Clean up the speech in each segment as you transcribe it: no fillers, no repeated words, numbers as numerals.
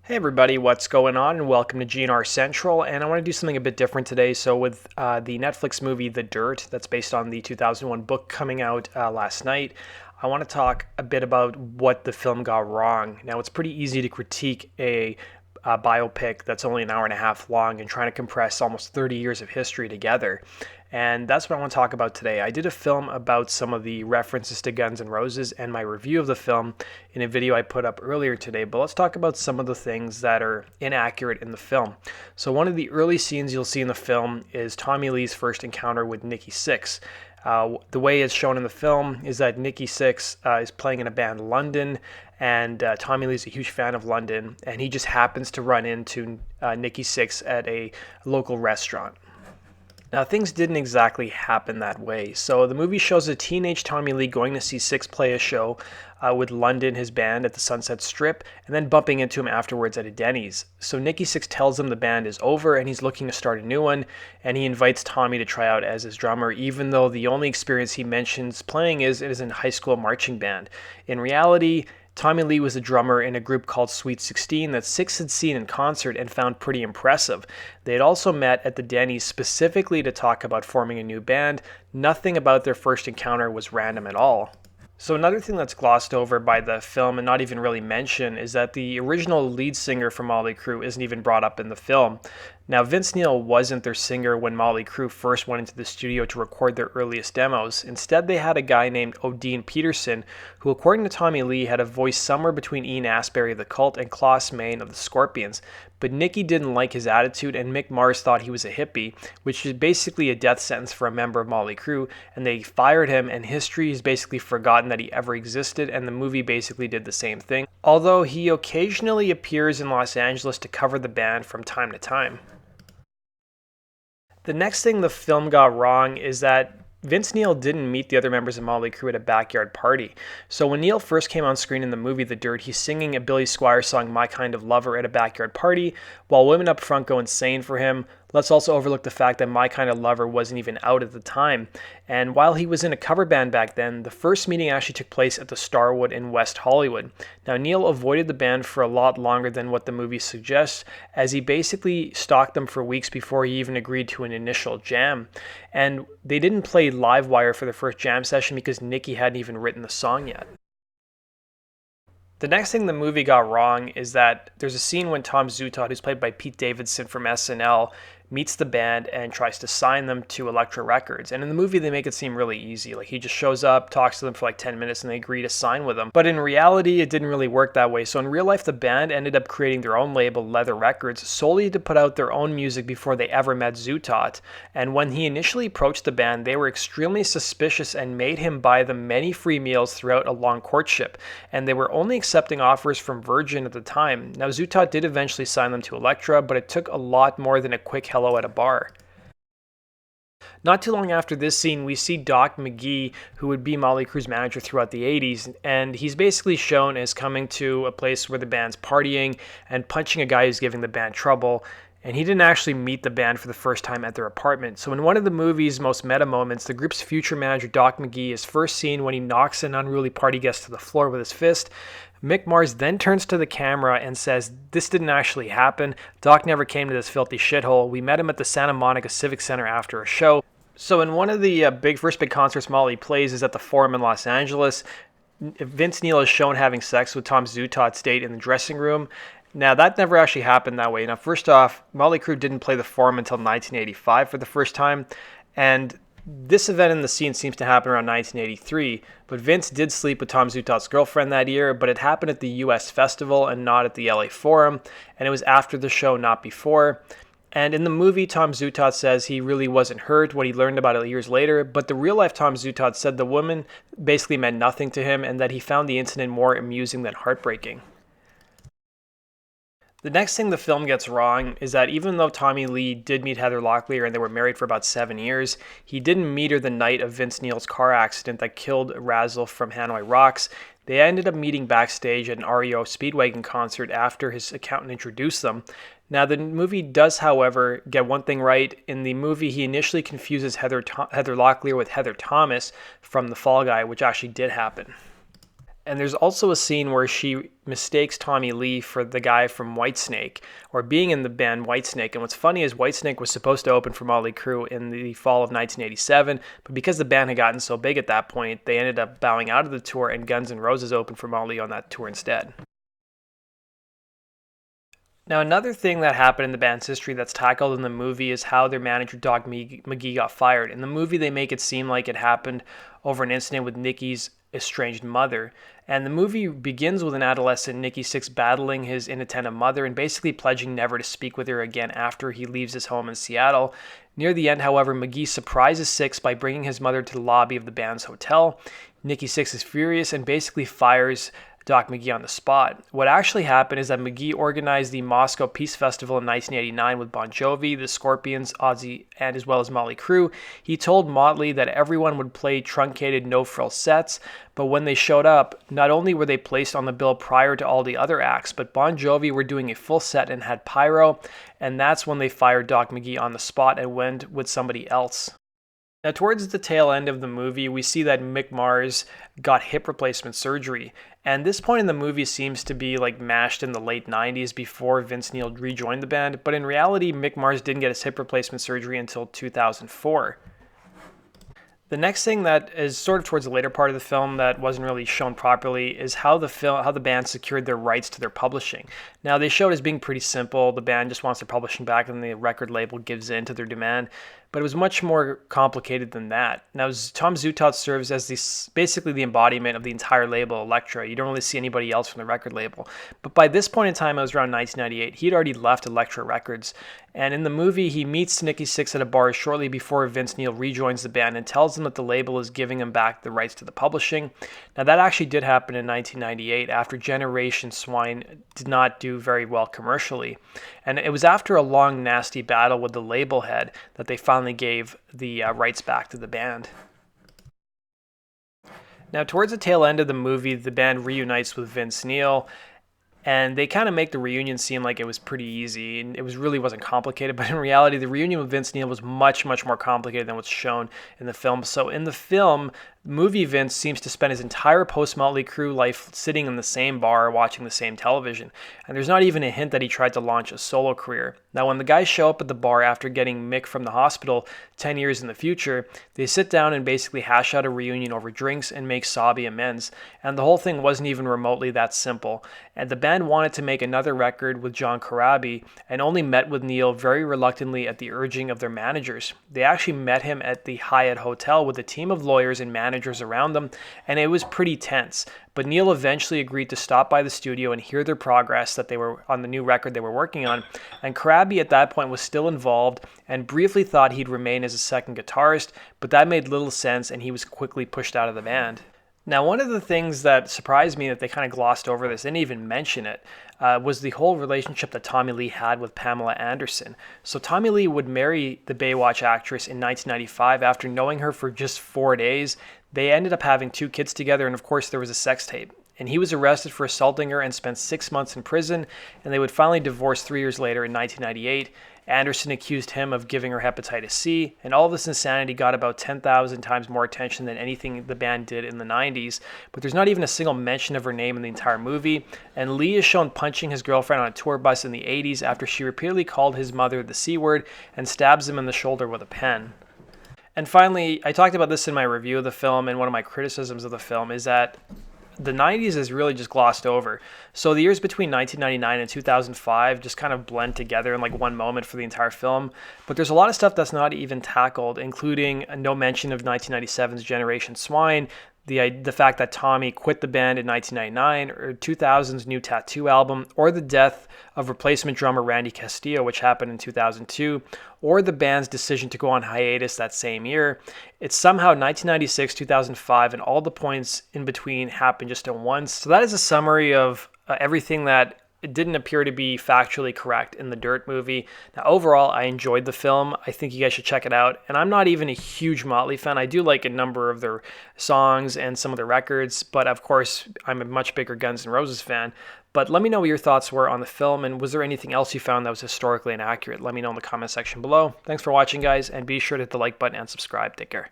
Hey everybody, what's going on? And welcome to GNR Central. And I want to do something a bit different today. So with the Netflix movie The Dirt, that's based on the 2001 book coming out last night, I want to talk a bit about what the film got wrong. Now, it's pretty easy to critique a biopic that's only an hour and a half long and trying to compress almost 30 years of history together. And that's what I want to talk about today. I did a film about some of the references to Guns N' Roses and my review of the film in a video I put up earlier today, but let's talk about some of the things that are inaccurate in the film. So one of the early scenes you'll see in the film is Tommy Lee's first encounter with Nikki Sixx. The way it's shown in the film is that Nikki Sixx is playing in a band London, and Tommy Lee's a huge fan of London, and he just happens to run into Nikki Sixx at a local restaurant. Now, things didn't exactly happen that way. So the movie shows a teenage Tommy Lee going to see Sixx play a show with London, his band, at the Sunset Strip, and then bumping into him afterwards at a Denny's. So Nikki Sixx tells him the band is over and he's looking to start a new one, and he invites Tommy to try out as his drummer, even though the only experience he mentions playing is in high school marching band. In reality, Tommy Lee was a drummer in a group called Sweet 16 that Sixx had seen in concert and found pretty impressive. They had also met at the Denny's specifically to talk about forming a new band. Nothing about their first encounter was random at all. So another thing that's glossed over by the film and not even really mentioned is that the original lead singer for Motley Crue isn't even brought up in the film. Now, Vince Neil wasn't their singer when Motley Crue first went into the studio to record their earliest demos. Instead, they had a guy named Odense Peterson, who, according to Tommy Lee, had a voice somewhere between Ian Astbury of the Cult and Klaus Meine of the Scorpions. But Nikki didn't like his attitude, and Mick Mars thought he was a hippie, which is basically a death sentence for a member of Motley Crue, and they fired him, and history has basically forgotten that he ever existed, and the movie basically did the same thing, although he occasionally appears in Los Angeles to cover the band from time to time. The next thing the film got wrong is that Vince Neil didn't meet the other members of Motley Crue at a backyard party. So when Neil first came on screen in the movie The Dirt, he's singing a Billy Squier song, My Kind of Lover, at a backyard party, while women up front go insane for him. Let's also overlook the fact that My Kind of Lover wasn't even out at the time. And while he was in a cover band back then, the first meeting actually took place at the Starwood in West Hollywood. Now, Neil avoided the band for a lot longer than what the movie suggests, as he basically stalked them for weeks before he even agreed to an initial jam. And they didn't play Livewire for the first jam session because Nikki hadn't even written the song yet. The next thing the movie got wrong is that there's a scene when Tom Zutaut, who's played by Pete Davidson from SNL, meets the band and tries to sign them to Elektra Records. And in the movie, they make it seem really easy. Like, he just shows up, talks to them for like 10 minutes, and they agree to sign with him. But in reality, it didn't really work that way. So in real life, the band ended up creating their own label, Leather Records, solely to put out their own music before they ever met Zutaut. And when he initially approached the band, they were extremely suspicious and made him buy them many free meals throughout a long courtship. And they were only accepting offers from Virgin at the time. Now, Zutaut did eventually sign them to Elektra, but it took a lot more than a quick hello at a bar. Not too long after this scene, we see Doc McGhee, who would be Motley Crue's manager throughout the 80s, and he's basically shown as coming to a place where the band's partying and punching a guy who's giving the band trouble. And he didn't actually meet the band for the first time at their apartment. So in one of the movie's most meta moments, the group's future manager, Doc McGhee, is first seen when he knocks an unruly party guest to the floor with his fist. Mick Mars then turns to the camera and says, "This didn't actually happen. Doc never came to this filthy shithole. We met him at the Santa Monica Civic Center after a show." So in one of the first big concerts Motley plays is at the Forum in Los Angeles. Vince Neil is shown having sex with Tom Zutaut's date in the dressing room. Now, that never actually happened that way. Now, first off, Motley Crue didn't play the Forum until 1985 for the first time, and this event in the scene seems to happen around 1983, but Vince did sleep with Tom Zutaut's girlfriend that year, but it happened at the US Festival and not at the LA Forum, and it was after the show, not before. And in the movie, Tom Zutaut says he really wasn't hurt, what he learned about it years later, but the real-life Tom Zutaut said the woman basically meant nothing to him and that he found the incident more amusing than heartbreaking. The next thing the film gets wrong is that even though Tommy Lee did meet Heather Locklear and they were married for about 7 years, he didn't meet her the night of Vince Neil's car accident that killed Razzle from Hanoi Rocks. They ended up meeting backstage at an REO Speedwagon concert after his accountant introduced them. Now, the movie does, however, get one thing right. In the movie, he initially confuses Heather Locklear with Heather Thomas from The Fall Guy, which actually did happen. And there's also a scene where she mistakes Tommy Lee for the guy from Whitesnake, or being in the band Whitesnake. And what's funny is Whitesnake was supposed to open for Motley Crue in the fall of 1987, but because the band had gotten so big at that point, they ended up bowing out of the tour, and Guns N' Roses opened for Motley on that tour instead. Now, another thing that happened in the band's history that's tackled in the movie is how their manager, Doc McGhee, got fired. In the movie, they make it seem like it happened over an incident with Nikki's estranged mother. And the movie begins with an adolescent Nikki Sixx battling his inattentive mother and basically pledging never to speak with her again after he leaves his home in Seattle. Near the end, however, McGhee surprises Sixx by bringing his mother to the lobby of the band's hotel. Nikki Sixx is furious and basically fires Doc McGhee on the spot. What actually happened is that McGhee organized the Moscow Peace Festival in 1989 with Bon Jovi, the Scorpions, Ozzy, and as well as Motley Crue. He told Motley that everyone would play truncated no-frill sets, but when they showed up, not only were they placed on the bill prior to all the other acts, but Bon Jovi were doing a full set and had pyro, and that's when they fired Doc McGhee on the spot and went with somebody else. Now, towards the tail end of the movie, we see that Mick Mars got hip replacement surgery. And this point in the movie seems to be like mashed in the late 90s before Vince Neil rejoined the band. But in reality, Mick Mars didn't get his hip replacement surgery until 2004. The next thing that is sort of towards the later part of the film that wasn't really shown properly is how the band secured their rights to their publishing. Now, they showed it as being pretty simple. The band just wants their publishing back and the record label gives in to their demand. But it was much more complicated than that. Now, Tom Zutaut serves as basically the embodiment of the entire label, Elektra. You don't really see anybody else from the record label. But by this point in time, it was around 1998, he'd already left Elektra Records. And in the movie, he meets Nikki Sixx at a bar shortly before Vince Neil rejoins the band and tells him that the label is giving him back the rights to the publishing. Now, that actually did happen in 1998 after Generation Swine did not do very well commercially. And it was after a long, nasty battle with the label head that they finally gave the rights back to the band. Now, towards the tail end of the movie, the band reunites with Vince Neil, and they kind of make the reunion seem like it was pretty easy, and it really wasn't complicated, but in reality, the reunion with Vince Neil was much, much more complicated than what's shown in the film. So in the film, movie Vince seems to spend his entire post-Motley Crue life sitting in the same bar watching the same television. And there's not even a hint that he tried to launch a solo career. Now, when the guys show up at the bar after getting Mick from the hospital 10 years in the future, they sit down and basically hash out a reunion over drinks and make sobby amends. And the whole thing wasn't even remotely that simple. And the band wanted to make another record with John Corabi and only met with Neil very reluctantly at the urging of their managers. They actually met him at the Hyatt Hotel with a team of lawyers and managers around them, and it was pretty tense. But Neil eventually agreed to stop by the studio and hear their progress that they were on the new record they were working on. And Corabi at that point was still involved and briefly thought he'd remain as a second guitarist, but that made little sense and he was quickly pushed out of the band. Now, one of the things that surprised me that they kind of glossed over this, didn't even mention it, was the whole relationship that Tommy Lee had with Pamela Anderson. So Tommy Lee would marry the Baywatch actress in 1995 after knowing her for just 4 days. They ended up having 2 kids together, and of course there was a sex tape. And he was arrested for assaulting her and spent 6 months in prison, and they would finally divorce 3 years later in 1998. Anderson accused him of giving her hepatitis C, and all this insanity got about 10,000 times more attention than anything the band did in the 90s, but there's not even a single mention of her name in the entire movie, and Lee is shown punching his girlfriend on a tour bus in the 80s after she repeatedly called his mother the C word and stabs him in the shoulder with a pen. And finally, I talked about this in my review of the film, and one of my criticisms of the film is that the 90s is really just glossed over. So the years between 1999 and 2005 just kind of blend together in like one moment for the entire film. But there's a lot of stuff that's not even tackled, including no mention of 1997's Generation Swine, the fact that Tommy quit the band in 1999, or 2000's new Tattoo album, or the death of replacement drummer Randy Castillo, which happened in 2002, or the band's decision to go on hiatus that same year. It's somehow 1996, 2005, and all the points in between happened just at once. So that is a summary of everything that it didn't appear to be factually correct in the Dirt movie. Now, overall, I enjoyed the film. I think you guys should check it out. And I'm not even a huge Motley fan. I do like a number of their songs and some of their records, but of course, I'm a much bigger Guns N' Roses fan. But let me know what your thoughts were on the film, and was there anything else you found that was historically inaccurate? Let me know in the comment section below. Thanks for watching, guys, and be sure to hit the like button and subscribe. Take care.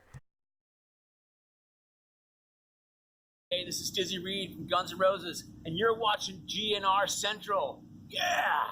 Hey, this is Dizzy Reed from Guns N' Roses, and you're watching GNR Central. Yeah!